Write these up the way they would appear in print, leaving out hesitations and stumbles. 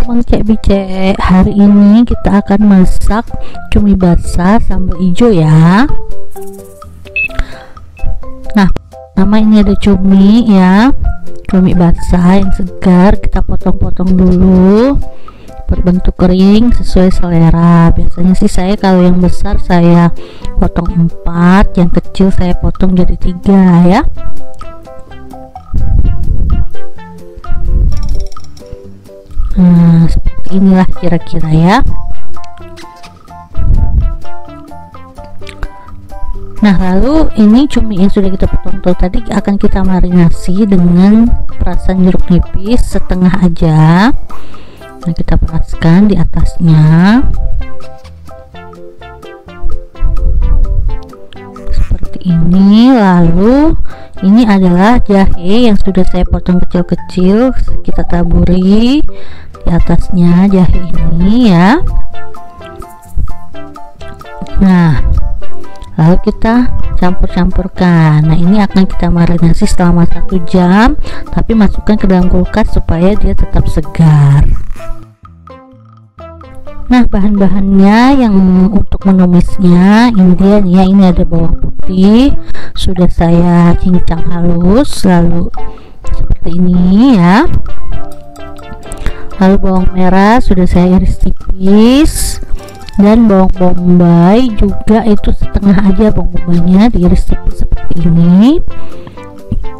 Mang Cek Bicek, hari ini kita akan masak cumi basah sambal hijau ya. Nah, nama ini ada cumi ya, cumi basah yang segar. Kita potong-potong dulu berbentuk kering sesuai selera. Biasanya sih saya kalau yang besar saya potong 4, yang kecil saya potong jadi 3 ya. Nah, seperti inilah kira-kira ya. Nah, lalu ini cumi yang sudah kita potong tadi akan kita marinasi dengan perasan jeruk nipis setengah aja. Nah, kita peraskan di atasnya seperti ini. Lalu ini adalah jahe yang sudah saya potong kecil-kecil, kita taburi di atasnya jahe ini ya. Nah, lalu kita campur-campurkan. Nah, ini akan kita marinasi selama 1 jam, tapi masukkan ke dalam kulkas supaya dia tetap segar. Nah, bahan-bahannya yang untuk menumisnya ini dia ya. Ini ada bawang putih sudah saya cincang halus, lalu seperti ini ya. Lalu bawang merah sudah saya iris tipis, dan bawang bombay juga itu setengah aja bawang bombaynya diiris tipis seperti ini.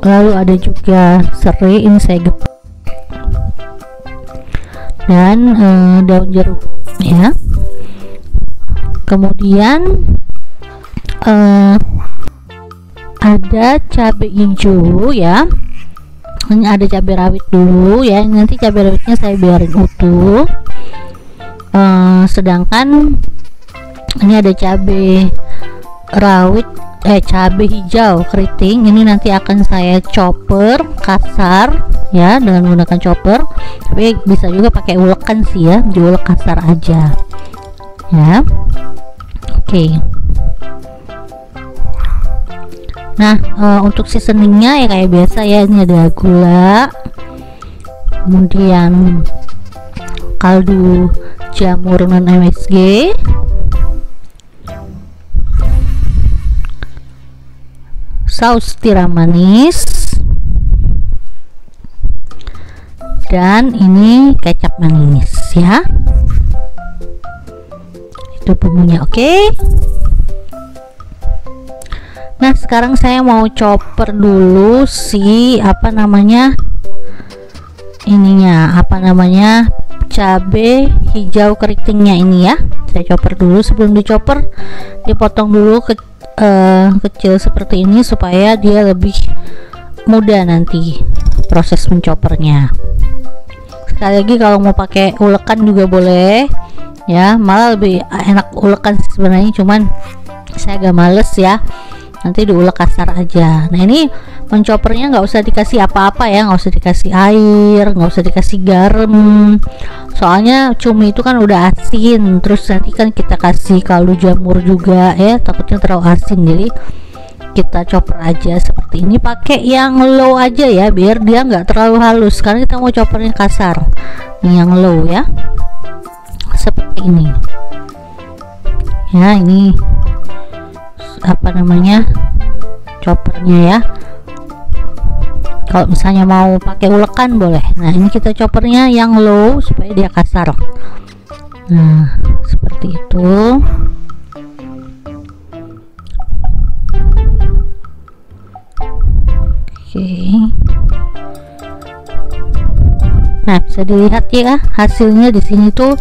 Lalu ada juga serai, ini saya geprek, dan daun jeruk ya. Kemudian ada cabai hijau ya. Ini ada cabai rawit dulu ya. Nanti cabai rawitnya saya biarin utuh. Sedangkan ini ada cabai rawit cabai hijau keriting, ini nanti akan saya chopper kasar ya dengan menggunakan chopper, tapi bisa juga pakai ulekan sih ya, diulek kasar aja ya. Oke. Nah, untuk seasoningnya ya kayak biasa ya, ini ada gula, kemudian kaldu jamur non MSG, saus tiram manis, dan ini kecap manis ya. Itu bumbunya. Oke. Nah, sekarang saya mau chopper dulu si cabai hijau keritingnya ini ya. Saya chopper dulu. Sebelum dichopper dipotong dulu kecil seperti ini supaya dia lebih mudah nanti proses menchoppernya. Sekali lagi, kalau mau pakai ulekan juga boleh ya, malah lebih enak ulekan sebenarnya, cuman saya agak males ya, nanti diulek kasar aja. Nah, ini menchoppernya nggak usah dikasih apa-apa ya, nggak usah dikasih air, nggak usah dikasih garam, soalnya cumi itu kan udah asin, terus nanti kan kita kasih kaldu jamur juga ya, takutnya terlalu asin. Jadi kita chopper aja seperti ini, pakai yang low aja ya, biar dia nggak terlalu halus karena kita mau choppernya kasar. Ini yang low ya, seperti ini ya. Ini choppernya ya. Kalau misalnya mau pakai ulekan boleh. Nah, ini kita choppernya yang low supaya dia kasar. Nah, seperti itu. Oke. Nah, bisa dilihat ya hasilnya di sini tuh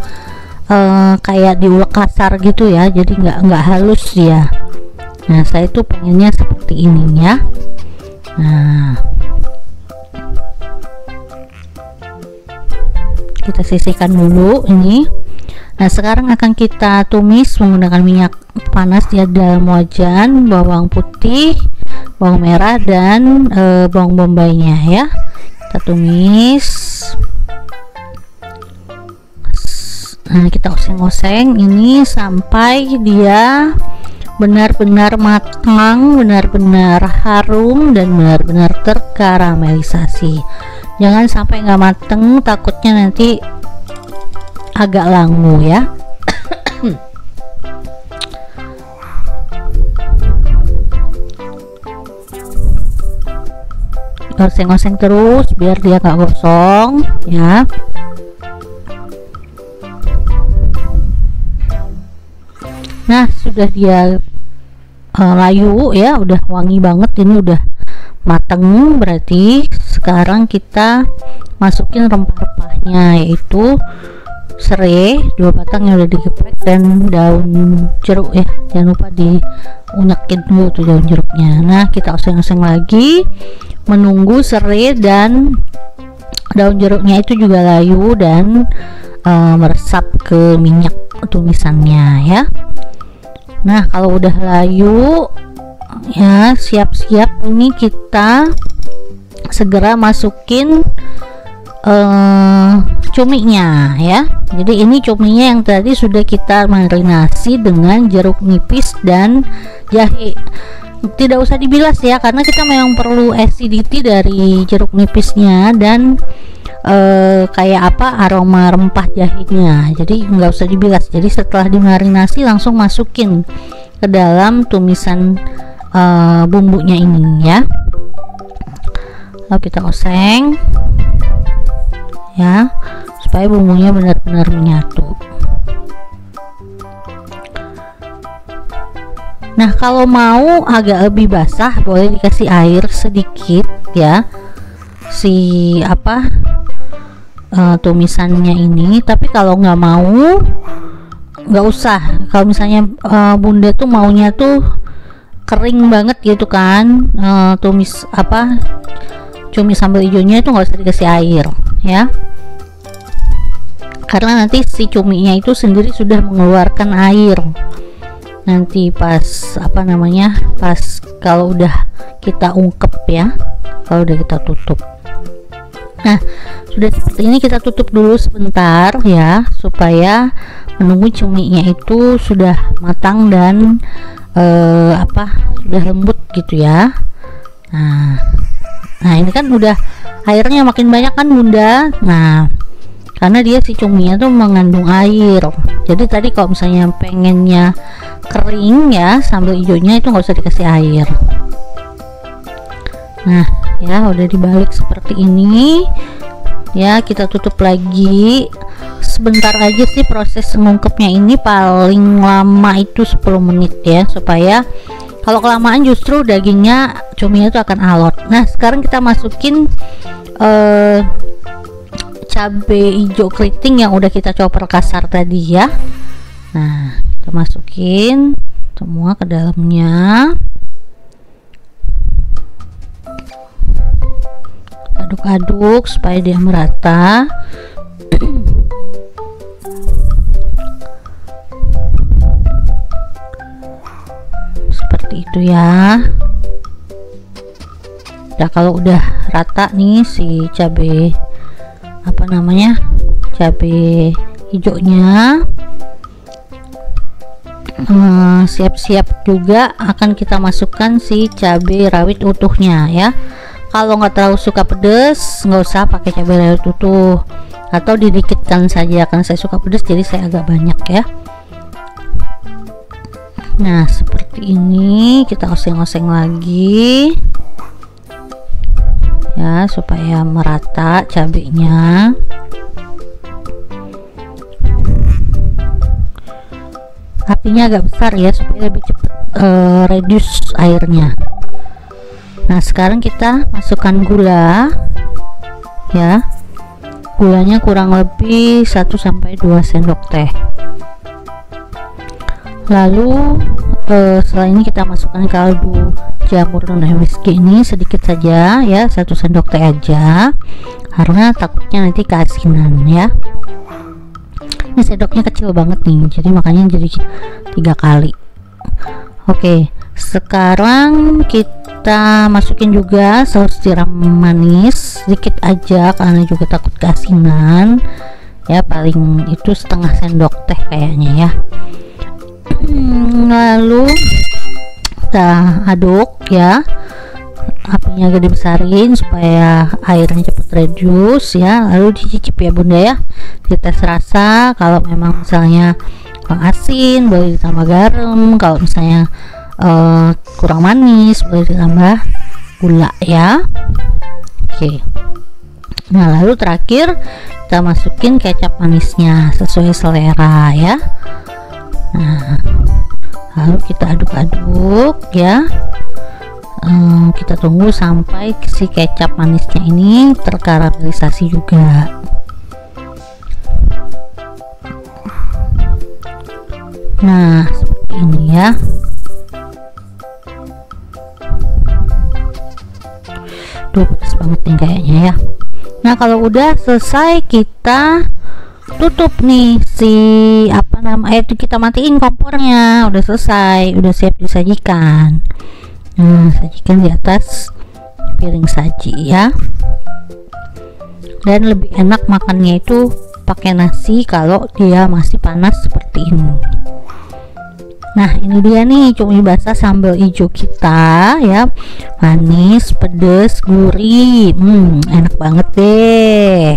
kayak diulek kasar gitu ya, jadi nggak halus ya. Nah, saya tuh pengennya seperti ini ya. Nah, kita sisihkan dulu ini. Nah, sekarang akan kita tumis menggunakan minyak panas di dalam wajan, bawang putih, bawang merah, dan bawang bombaynya ya. Kita tumis. Nah, kita oseng-oseng ini sampai dia benar-benar matang, benar-benar harum, dan benar-benar terkaramelisasi. Jangan sampai nggak mateng, takutnya nanti agak langu ya. Oseng-oseng terus biar dia gak gosong ya. Nah, sudah dia layu ya, udah wangi banget, ini udah mateng. Berarti sekarang kita masukin rempah-rempahnya, yaitu serai 2 batang yang udah digeprek dan daun jeruk ya, jangan lupa diunyekin dulu tuh daun jeruknya. Nah, kita oseng-oseng lagi menunggu serai dan daun jeruknya itu juga layu dan meresap ke minyak tumisannya ya. Nah, kalau udah layu ya, siap-siap ini kita segera masukin cuminya ya. Jadi ini cuminya yang tadi sudah kita marinasi dengan jeruk nipis dan jahe. Tidak usah dibilas ya, karena kita memang perlu acidity dari jeruk nipisnya dan kayak apa, aroma rempah jahenya. Jadi nggak usah dibilas. Jadi setelah dimarinasi langsung masukin ke dalam tumisan bumbunya ini ya. Lalu kita oseng ya, supaya bumbunya benar-benar menyatu. Nah, kalau mau agak lebih basah boleh dikasih air sedikit ya, si apa tumisannya ini. Tapi kalau nggak mau, nggak usah. Kalau misalnya bunda tuh maunya tuh kering banget gitu kan, tumis apa cumi sambal hijaunya itu nggak usah dikasih air ya, karena nanti si cuminya itu sendiri sudah mengeluarkan air nanti pas apa namanya, pas kalau udah kita ungkep ya, kalau udah kita tutup. Nah, sudah seperti ini kita tutup dulu sebentar ya, supaya menunggu cuminya itu sudah matang dan sudah lembut gitu ya. Nah ini kan udah airnya makin banyak kan bunda. Nah, karena dia si cuminya tuh mengandung air, jadi tadi kalau misalnya pengennya kering ya sambal hijaunya itu nggak usah dikasih air. Nah ya, udah dibalik seperti ini ya, kita tutup lagi sebentar aja sih. Proses mengungkepnya ini paling lama itu 10 menit ya, supaya kalau kelamaan justru dagingnya cuminya itu akan alot. Nah, sekarang kita masukin cabai hijau keriting yang udah kita chopper kasar tadi ya. Nah, kita masukin semua ke dalamnya, aduk-aduk supaya dia merata. Seperti itu ya. Nah, kalau udah rata nih si cabai apa namanya, cabai hijaunya, siap-siap juga akan kita masukkan si cabai rawit utuhnya ya. Kalau nggak terlalu suka pedas, nggak usah pakai cabai rawit utuh, atau didikitkan saja, karena saya suka pedas jadi saya agak banyak ya. Nah, seperti ini kita oseng-oseng lagi ya, supaya merata cabenya. Apinya agak besar ya, supaya lebih cepat reduce airnya. Nah, sekarang kita masukkan gula ya. Gulanya kurang lebih 1-2 sendok teh. Lalu setelah ini kita masukkan kaldu jamur dan whiskey ini sedikit saja ya, 1 sendok teh aja, karena takutnya nanti keasinan ya. Ini sendoknya kecil banget nih, jadi makanya jadi 3 kali. Oke, sekarang kita masukin juga saus tiram manis sedikit aja, karena juga takut keasinan ya, paling itu 1/2 sendok teh kayaknya ya. Lalu kita aduk ya, apinya agak dibesarin supaya airnya cepat reduce ya, lalu dicicip ya bunda ya, dites rasa. Kalau memang misalnya kurang asin boleh ditambah garam, kalau misalnya kurang manis boleh ditambah gula ya. Oke. Nah lalu terakhir kita masukin kecap manisnya sesuai selera ya. Nah lalu kita aduk-aduk ya. Kita tunggu sampai si kecap manisnya ini terkaramelisasi juga. Nah seperti ini ya. Duh pedas banget nih kayaknya ya. Nah kalau udah selesai kita tutup nih si itu kita matiin kompornya, udah selesai, udah siap disajikan. Nah sajikan di atas piring saji ya. Dan lebih enak makannya itu pakai nasi kalau dia masih panas seperti ini. Nah ini dia nih cumi basah sambal hijau kita ya, manis, pedas, gurih, enak banget deh.